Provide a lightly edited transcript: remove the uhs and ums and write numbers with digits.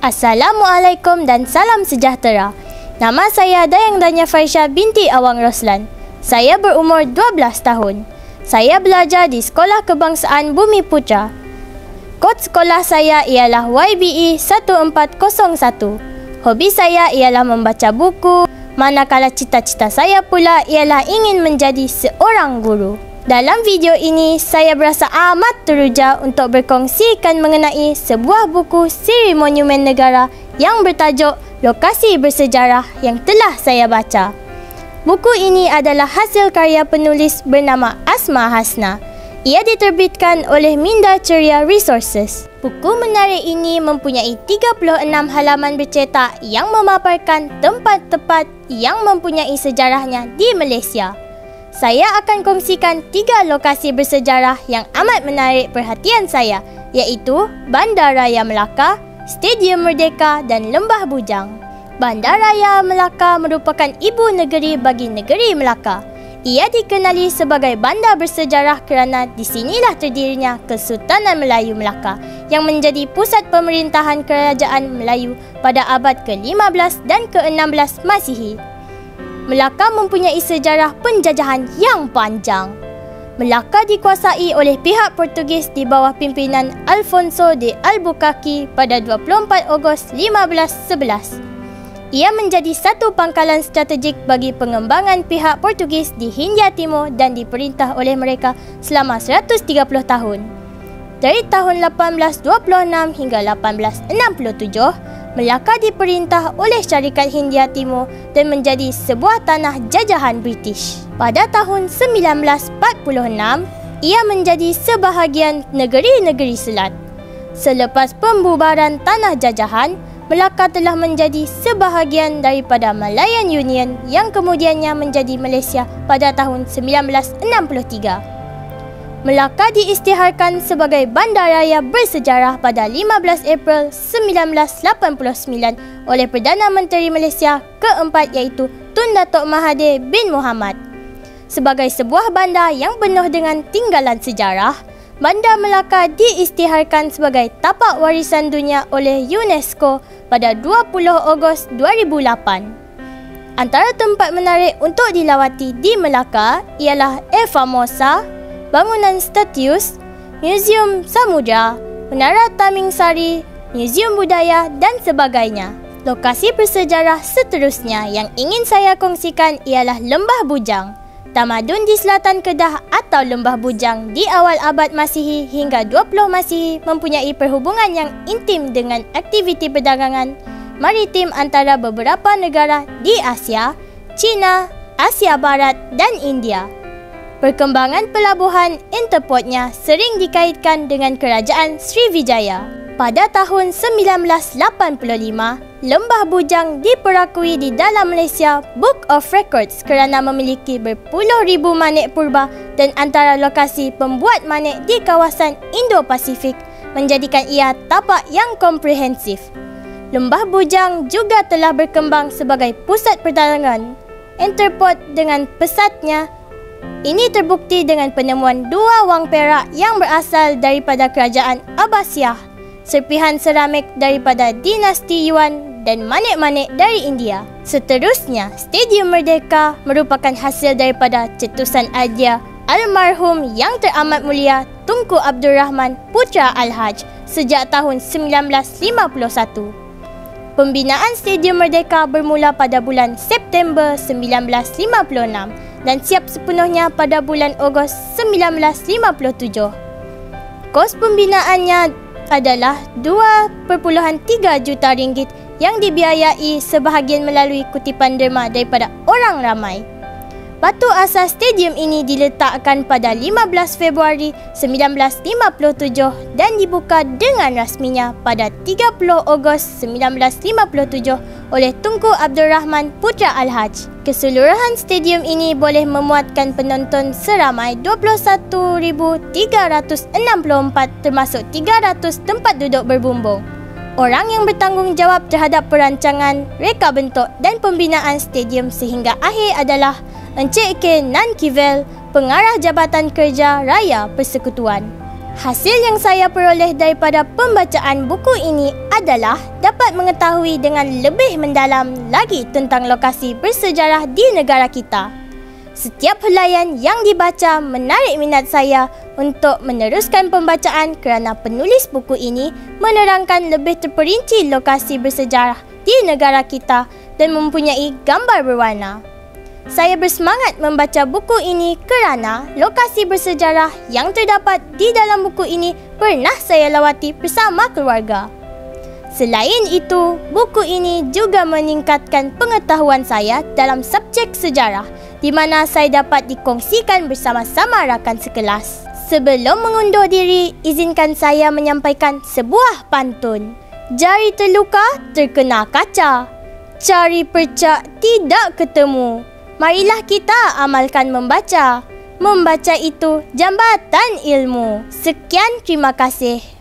Assalamualaikum dan salam sejahtera. Nama saya Dayang Dania Faisha binti Awang Roslan. Saya berumur 12 tahun. Saya belajar di Sekolah Kebangsaan Bumi Putra. Kod sekolah saya ialah YBE 1401. Hobi saya ialah membaca buku, manakala cita-cita saya pula ialah ingin menjadi seorang guru. Dalam video ini, saya berasa amat teruja untuk berkongsikan mengenai sebuah buku siri monumen negara yang bertajuk Lokasi Bersejarah yang telah saya baca. Buku ini adalah hasil karya penulis bernama Asma Hasna. Ia diterbitkan oleh Minda Ceria Resources. Buku menarik ini mempunyai 36 halaman bercetak yang memaparkan tempat-tempat yang mempunyai sejarahnya di Malaysia. Saya akan kongsikan 3 lokasi bersejarah yang amat menarik perhatian saya, iaitu Bandaraya Melaka, Stadium Merdeka dan Lembah Bujang. Bandaraya Melaka merupakan ibu negeri bagi negeri Melaka. Ia dikenali sebagai bandar bersejarah kerana di sinilah terdirinya Kesultanan Melayu Melaka yang menjadi pusat pemerintahan Kerajaan Melayu pada abad ke-15 dan ke-16 Masihi. Melaka mempunyai sejarah penjajahan yang panjang. Melaka dikuasai oleh pihak Portugis di bawah pimpinan Alfonso de Albuquerque pada 24 Ogos 1511. Ia menjadi satu pangkalan strategik bagi pengembangan pihak Portugis di Hindia Timur dan diperintah oleh mereka selama 130 tahun. Dari tahun 1826 hingga 1867, Melaka diperintah oleh Syarikat Hindia Timur dan menjadi sebuah tanah jajahan British. Pada tahun 1946, ia menjadi sebahagian negeri-negeri Selat. Selepas pembubaran tanah jajahan, Melaka telah menjadi sebahagian daripada Malayan Union yang kemudiannya menjadi Malaysia pada tahun 1963. Melaka diisytiharkan sebagai bandaraya bersejarah pada 15 April 1989 oleh Perdana Menteri Malaysia keempat iaitu Tun Datuk Mahathir bin Mohamad. Sebagai sebuah bandar yang penuh dengan tinggalan sejarah, Bandar Melaka diisytiharkan sebagai tapak warisan dunia oleh UNESCO pada 20 Ogos 2008. Antara tempat menarik untuk dilawati di Melaka ialah Air Formosa, Bangunan Statius, Museum Samudra, Menara Taming Sari, Museum Budaya dan sebagainya. Lokasi bersejarah seterusnya yang ingin saya kongsikan ialah Lembah Bujang. Tamadun di selatan Kedah atau Lembah Bujang di awal abad Masihi hingga 20 Masihi mempunyai perhubungan yang intim dengan aktiviti perdagangan maritim antara beberapa negara di Asia, China, Asia Barat dan India. Perkembangan pelabuhan interportnya sering dikaitkan dengan kerajaan Sriwijaya. Pada tahun 1985, Lembah Bujang diperakui di dalam Malaysia Book of Records kerana memiliki berpuluh ribu manik purba dan antara lokasi pembuat manik di kawasan Indo-Pasifik menjadikan ia tapak yang komprehensif. Lembah Bujang juga telah berkembang sebagai pusat perdagangan interport dengan pesatnya. Ini terbukti dengan penemuan 2 wang perak yang berasal daripada kerajaan Abbasiyah, serpihan seramik daripada dinasti Yuan dan manik-manik dari India. Seterusnya, Stadium Merdeka merupakan hasil daripada cetusan idea almarhum yang teramat mulia Tunku Abdul Rahman Putra Al-Haj sejak tahun 1951. Pembinaan Stadium Merdeka bermula pada bulan September 1956 dan siap sepenuhnya pada bulan Ogos 1957. Kos pembinaannya adalah 2.3 juta ringgit yang dibiayai sebahagian melalui kutipan derma daripada orang ramai. Batu asas stadium ini diletakkan pada 15 Februari 1957 dan dibuka dengan rasminya pada 30 Ogos 1957 oleh Tunku Abdul Rahman Putra Al-Haj. Keseluruhan stadium ini boleh memuatkan penonton seramai 21,364 termasuk 300 tempat duduk berbumbung. Orang yang bertanggungjawab terhadap perancangan, reka bentuk dan pembinaan stadium sehingga akhir adalah Encik K. Nankivel, Pengarah Jabatan Kerja Raya Persekutuan. Hasil yang saya peroleh daripada pembacaan buku ini adalah dapat mengetahui dengan lebih mendalam lagi tentang lokasi bersejarah di negara kita. Setiap helaian yang dibaca menarik minat saya untuk meneruskan pembacaan kerana penulis buku ini menerangkan lebih terperinci lokasi bersejarah di negara kita dan mempunyai gambar berwarna. Saya bersemangat membaca buku ini kerana lokasi bersejarah yang terdapat di dalam buku ini pernah saya lawati bersama keluarga. Selain itu, buku ini juga meningkatkan pengetahuan saya dalam subjek sejarah di mana saya dapat dikongsikan bersama-sama rakan sekelas. Sebelum mengundur diri, izinkan saya menyampaikan sebuah pantun. Jari terluka terkena kaca, cari percak tidak ketemu. Marilah kita amalkan membaca. Membaca itu jambatan ilmu. Sekian, terima kasih.